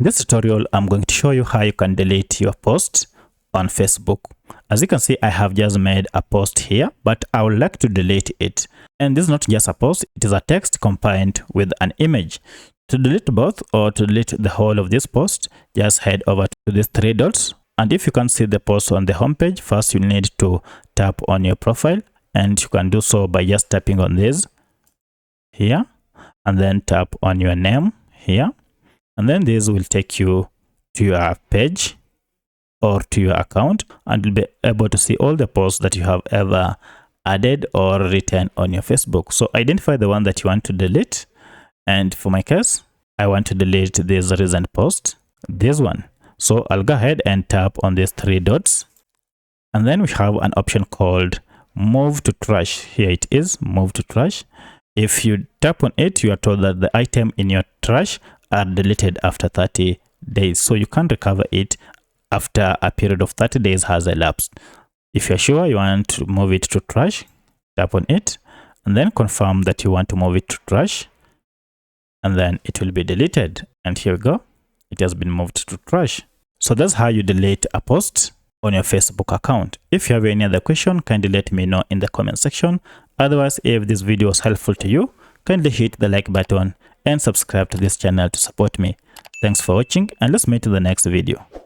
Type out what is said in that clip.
In this tutorial, I'm going to show you how you can delete your post on Facebook. As you can see, I have just made a post here, but I would like to delete it. And this is not just a post, it is a text combined with an image. To delete both or to delete the whole of this post, just head over to these three dots. And if you can see the post on the homepage, first you need to tap on your profile, and you can do so by just tapping on this here, and then tap on your name here. And then this will take you to your page or to your account, and you'll be able to see all the posts that you have ever added or written on your Facebook. So identify the one that you want to delete. And for my case, I want to delete this recent post, this one. So I'll go ahead and tap on these three dots. And then we have an option called Move to Trash. Here it is, Move to Trash. If you tap on it, you are told that the item in your trash are deleted after 30 days. So you can't recover it after a period of 30 days has elapsed. If you're sure you want to move it to trash, tap on it and then confirm that you want to move it to trash, and then it will be deleted. And here we go, it has been moved to trash. So that's how you delete a post on your Facebook account. If you have any other question, kindly let me know in the comment section. Otherwise, if this video was helpful to you, kindly hit the like button and subscribe to this channel to support me. Thanks for watching, and let's meet in the next video.